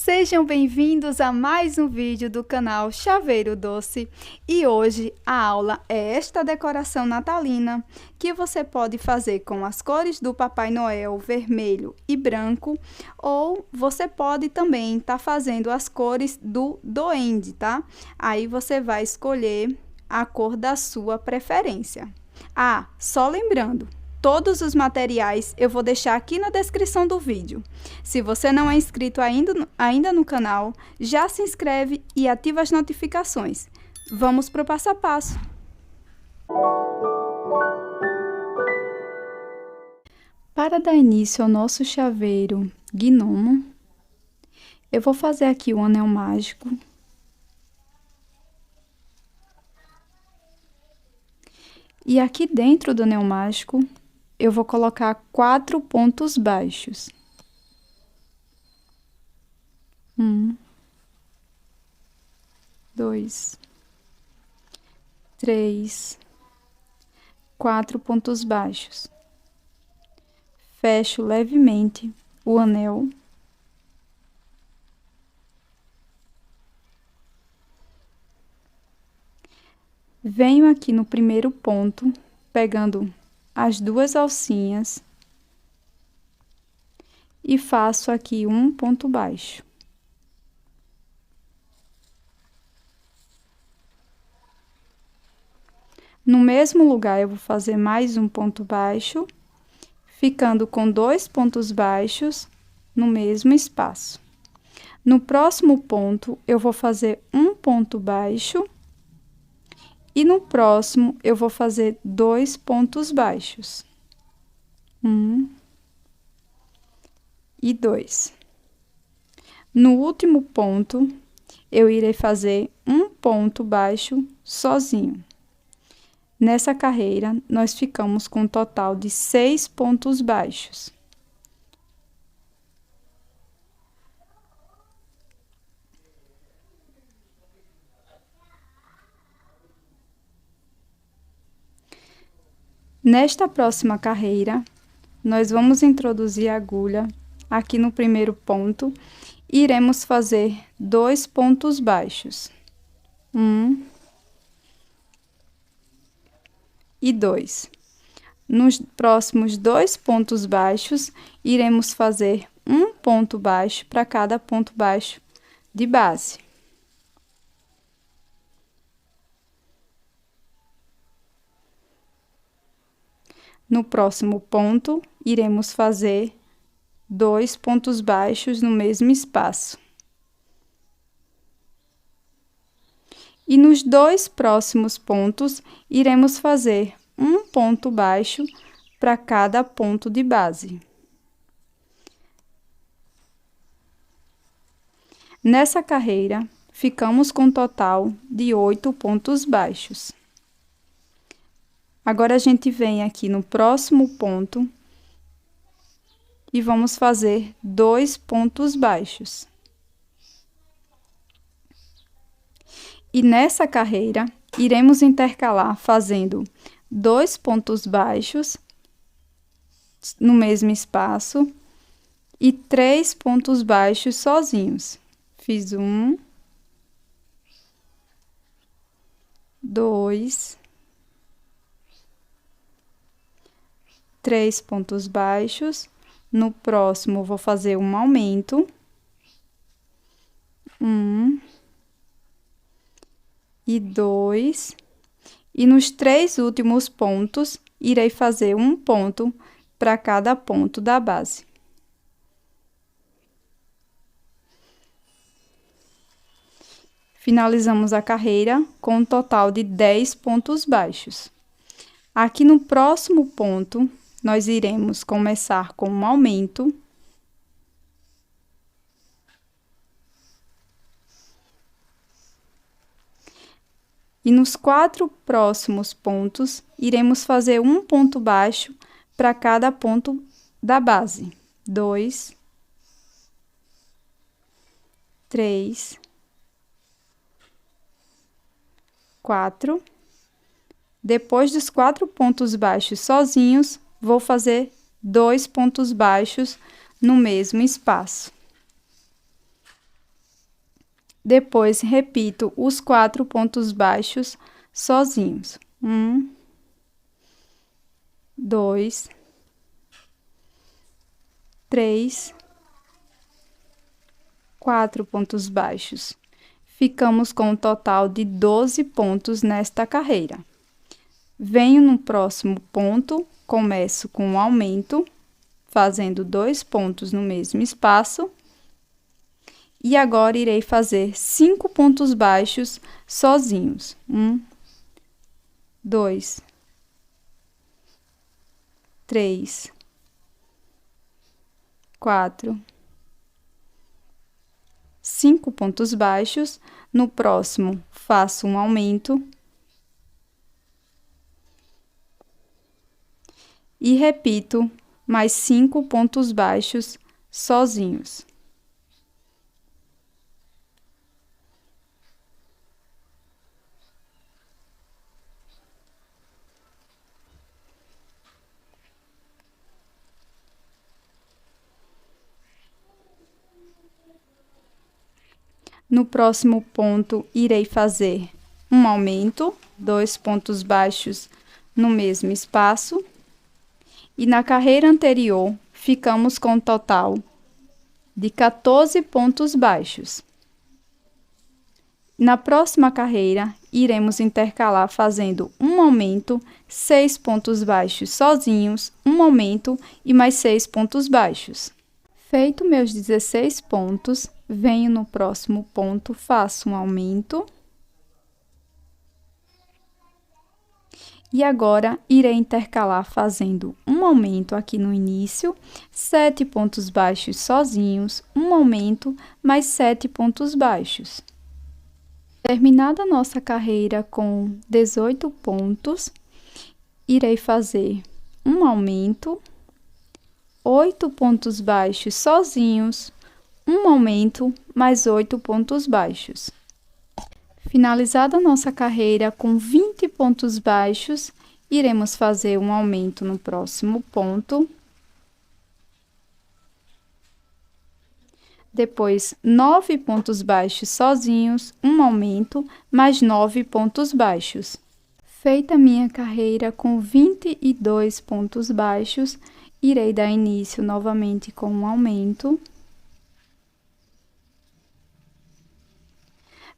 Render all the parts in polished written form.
Sejam bem-vindos a mais um vídeo do canal Chaveiro Doce e hoje a aula é esta decoração natalina que você pode fazer com as cores do Papai Noel vermelho e branco, ou você pode também estar fazendo as cores do Duende, tá? Aí você vai escolher a cor da sua preferência. Ah, só lembrando, todos os materiais eu vou deixar aqui na descrição do vídeo. Se você não é inscrito ainda no canal, já se inscreve e ativa as notificações. Vamos para o passo a passo. Para dar início ao nosso chaveiro gnomo, eu vou fazer aqui um anel mágico. E aqui dentro do anel mágico, eu vou colocar 4 pontos baixos. 1, 2, 3, 4 pontos baixos. Fecho levemente o anel. Venho aqui no primeiro ponto, pegando as 2 alcinhas e faço aqui um ponto baixo. No mesmo lugar, eu vou fazer mais um ponto baixo, ficando com 2 pontos baixos no mesmo espaço. No próximo ponto, eu vou fazer um ponto baixo. E no próximo, eu vou fazer 2 pontos baixos. 1 e 2. No último ponto, eu irei fazer um ponto baixo sozinho. Nessa carreira, nós ficamos com um total de 6 pontos baixos. Nesta próxima carreira, nós vamos introduzir a agulha aqui no primeiro ponto e iremos fazer 2 pontos baixos. 1 e 2. Nos próximos 2 pontos baixos, iremos fazer um ponto baixo para cada ponto baixo de base. No próximo ponto, iremos fazer 2 pontos baixos no mesmo espaço. E nos 2 próximos pontos, iremos fazer um ponto baixo para cada ponto de base. Nessa carreira, ficamos com um total de 8 pontos baixos. Agora, a gente vem aqui no próximo ponto e vamos fazer 2 pontos baixos. E nessa carreira, iremos intercalar fazendo 2 pontos baixos no mesmo espaço e 3 pontos baixos sozinhos. Fiz 1, 2, 3 pontos baixos. No próximo, vou fazer um aumento. 1 e 2. E nos 3 últimos pontos, irei fazer um ponto para cada ponto da base. Finalizamos a carreira com um total de 10 pontos baixos. Aqui no próximo ponto, nós iremos começar com um aumento. E nos 4 próximos pontos, iremos fazer um ponto baixo para cada ponto da base. 2, 3, 4. Depois dos 4 pontos baixos sozinhos, vou fazer 2 pontos baixos no mesmo espaço. Depois, repito os 4 pontos baixos sozinhos. 1, 2, 3, 4 pontos baixos. Ficamos com um total de 12 pontos nesta carreira. Venho no próximo ponto, começo com um aumento, fazendo 2 pontos no mesmo espaço. E agora, irei fazer 5 pontos baixos sozinhos. 1, 2, 3, 4, 5 pontos baixos. No próximo, faço um aumento. E repito mais 5 pontos baixos sozinhos. No próximo ponto, irei fazer um aumento, 2 pontos baixos no mesmo espaço. E na carreira anterior, ficamos com um total de 14 pontos baixos. Na próxima carreira, iremos intercalar fazendo um aumento, 6 pontos baixos sozinhos, um aumento e mais 6 pontos baixos. Feito meus 16 pontos, venho no próximo ponto, faço um aumento. E agora, irei intercalar fazendo um aumento aqui no início, 7 pontos baixos sozinhos, um aumento, mais 7 pontos baixos. Terminada a nossa carreira com 18 pontos, irei fazer um aumento, 8 pontos baixos sozinhos, um aumento, mais 8 pontos baixos. Finalizada a nossa carreira com 20 pontos baixos, iremos fazer um aumento no próximo ponto. Depois, 9 pontos baixos sozinhos, um aumento, mais 9 pontos baixos. Feita a minha carreira com 22 pontos baixos, irei dar início novamente com um aumento.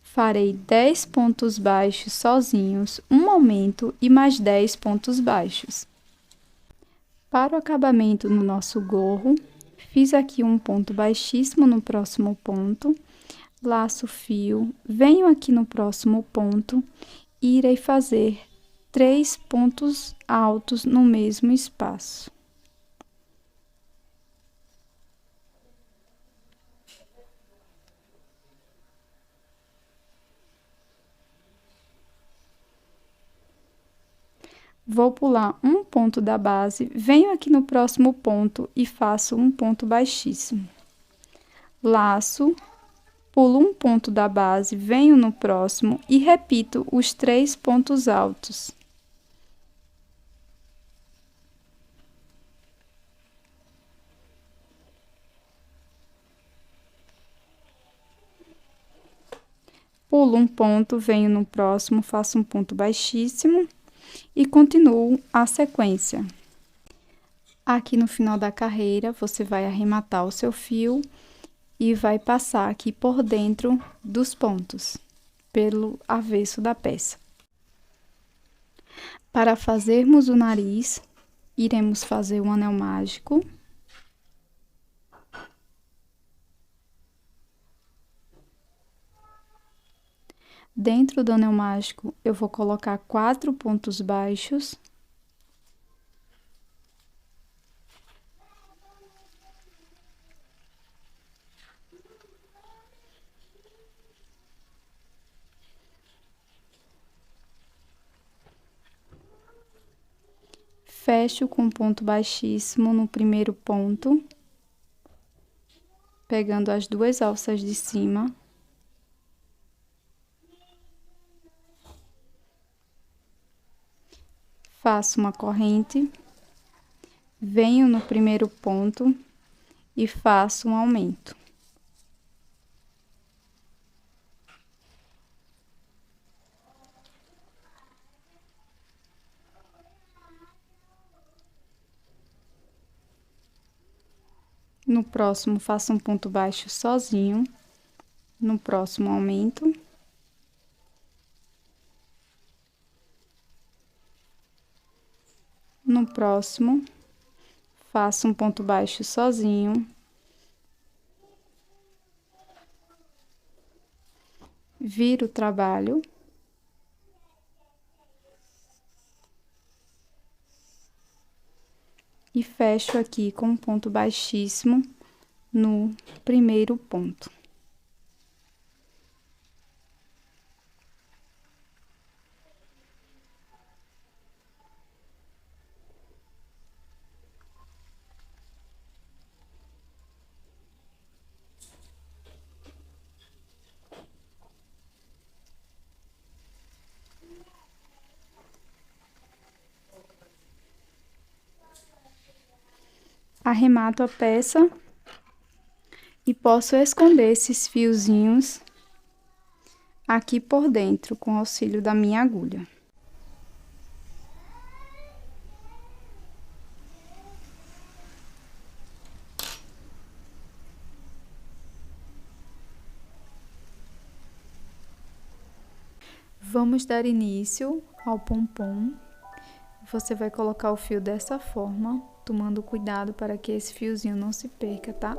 Farei 10 pontos baixos sozinhos, um aumento e mais 10 pontos baixos. Para o acabamento no nosso gorro, fiz aqui um ponto baixíssimo no próximo ponto, laço o fio, venho aqui no próximo ponto e irei fazer 3 pontos altos no mesmo espaço. Vou pular um ponto da base, venho aqui no próximo ponto e faço um ponto baixíssimo. Laço, pulo um ponto da base, venho no próximo e repito os 3 pontos altos. Pulo um ponto, venho no próximo, faço um ponto baixíssimo. E continuo a sequência. Aqui no final da carreira, você vai arrematar o seu fio e vai passar aqui por dentro dos pontos, pelo avesso da peça. Para fazermos o nariz, iremos fazer um anel mágico. Dentro do anel mágico, eu vou colocar 4 pontos baixos. Fecho com ponto baixíssimo no primeiro ponto, pegando as 2 alças de cima. Faço uma corrente, venho no primeiro ponto e faço um aumento. No próximo, faço um ponto baixo sozinho. No próximo, aumento. No próximo, faço um ponto baixo sozinho. Viro o trabalho. E fecho aqui com um ponto baixíssimo no primeiro ponto. Arremato a peça e posso esconder esses fiozinhos aqui por dentro com o auxílio da minha agulha. Vamos dar início ao pompom. Você vai colocar o fio dessa forma, tomando cuidado para que esse fiozinho não se perca, tá?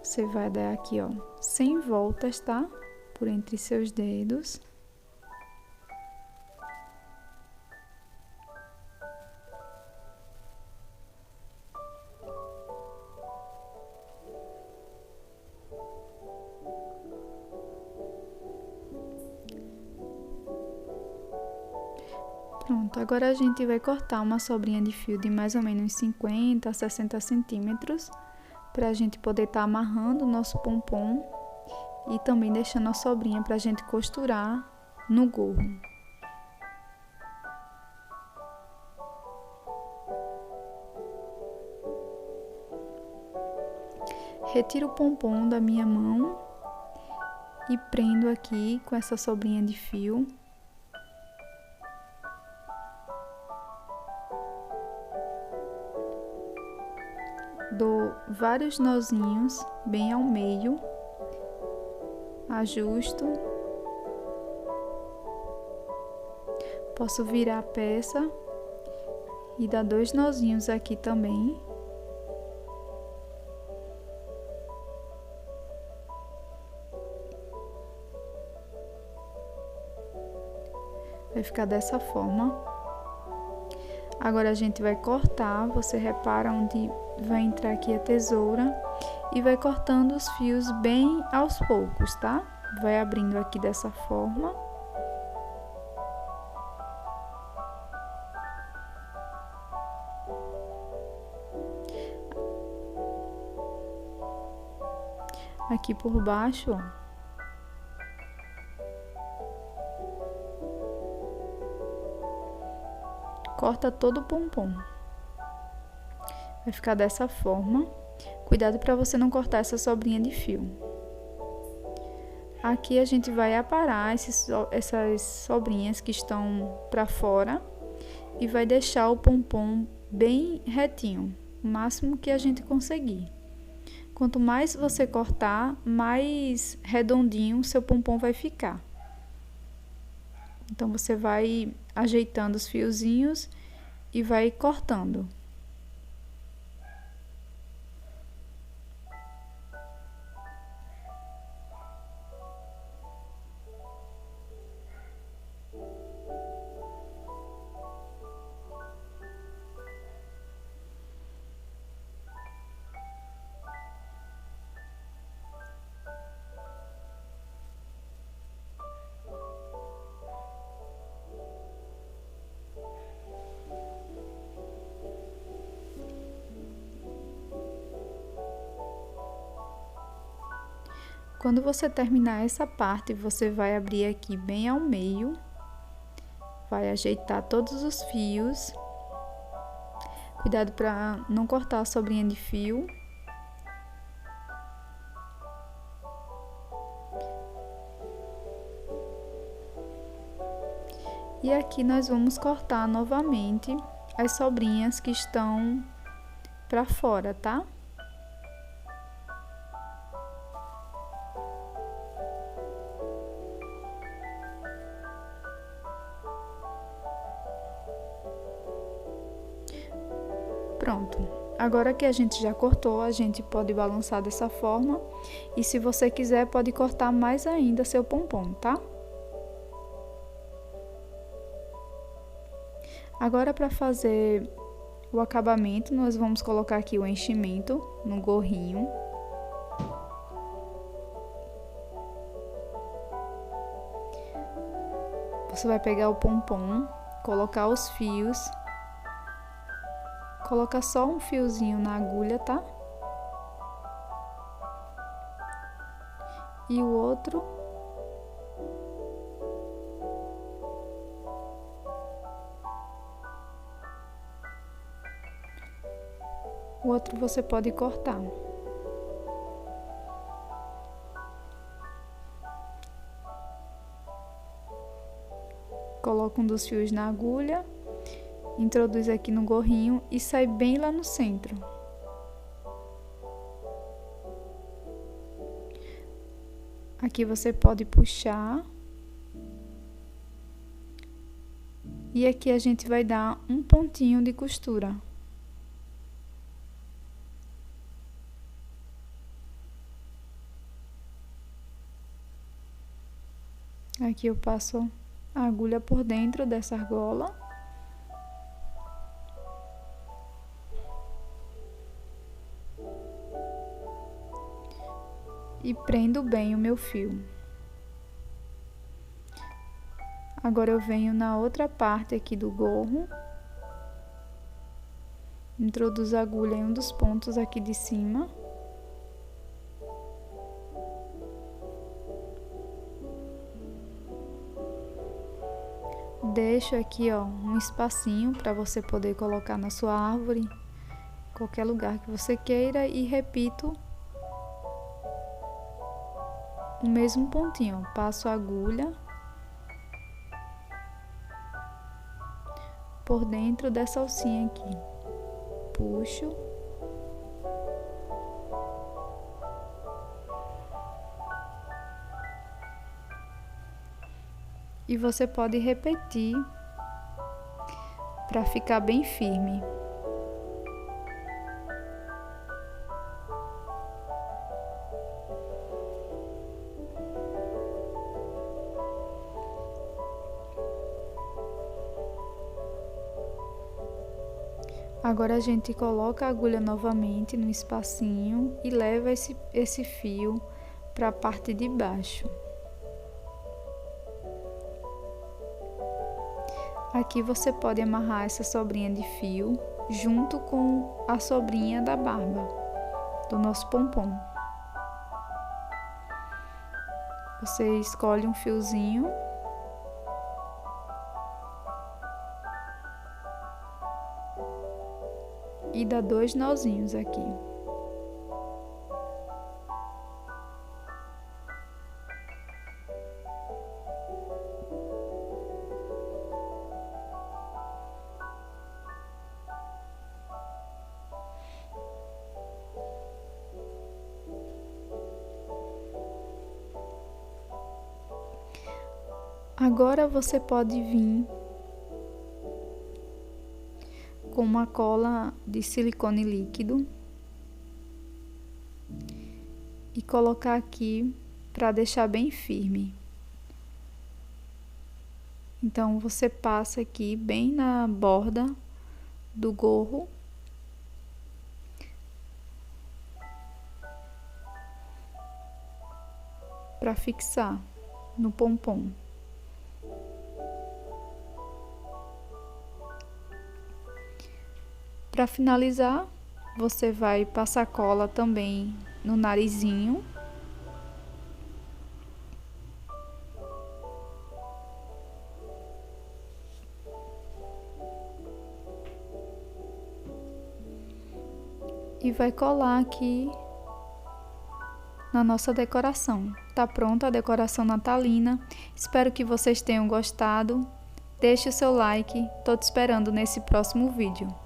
Você vai dar aqui, ó, 100 voltas, tá? Por entre seus dedos. Pronto, agora a gente vai cortar uma sobrinha de fio de mais ou menos 50 a 60 centímetros, para a gente poder estar amarrando o nosso pompom e também deixando a sobrinha para a gente costurar no gorro. Retiro o pompom da minha mão e prendo aqui com essa sobrinha de fio. Dou vários nozinhos bem ao meio, ajusto, posso virar a peça e dar 2 nozinhos aqui também. Vai ficar dessa forma. Agora a gente vai cortar, você repara onde vai entrar aqui a tesoura e vai cortando os fios bem aos poucos, tá? Vai abrindo aqui dessa forma. Aqui por baixo, ó. Corta todo o pompom. Vai ficar dessa forma. Cuidado para você não cortar essa sobrinha de fio. Aqui a gente vai aparar essas sobrinhas que estão para fora e vai deixar o pompom bem retinho, o máximo que a gente conseguir. Quanto mais você cortar, mais redondinho o seu pompom vai ficar. Então, você vai ajeitando os fiozinhos e vai cortando. Quando você terminar essa parte, você vai abrir aqui bem ao meio, vai ajeitar todos os fios. Cuidado para não cortar a sobrinha de fio. E aqui nós vamos cortar novamente as sobrinhas que estão para fora, tá? Pronto. Agora que a gente já cortou, a gente pode balançar dessa forma. E se você quiser, pode cortar mais ainda seu pompom, tá? Agora, para fazer o acabamento, nós vamos colocar aqui o enchimento no gorrinho. Você vai pegar o pompom, colocar os fios, coloca só um fiozinho na agulha, tá? E o outro você pode cortar. Coloca um dos fios na agulha, introduz aqui no gorrinho e sai bem lá no centro. Aqui você pode puxar. E aqui a gente vai dar um pontinho de costura. Aqui eu passo a agulha por dentro dessa argola. E prendo bem o meu fio. Agora eu venho na outra parte aqui do gorro. Introduzo a agulha em um dos pontos aqui de cima. Deixo aqui, ó, um espacinho para você poder colocar na sua árvore, qualquer lugar que você queira, e repito o mesmo pontinho. Passo a agulha por dentro dessa alcinha aqui, puxo e você pode repetir para ficar bem firme. Agora a gente coloca a agulha novamente no espacinho e leva esse fio para a parte de baixo. Aqui você pode amarrar essa sobrinha de fio junto com a sobrinha da barba do nosso pompom. Você escolhe um fiozinho e dá 2 nozinhos aqui. Agora você pode vir com uma cola de silicone líquido e colocar aqui para deixar bem firme. Então você passa aqui bem na borda do gorro para fixar no pompom. Para finalizar, você vai passar cola também no narizinho. E vai colar aqui na nossa decoração. Tá pronta a decoração natalina. Espero que vocês tenham gostado. Deixe o seu like. Tô te esperando nesse próximo vídeo.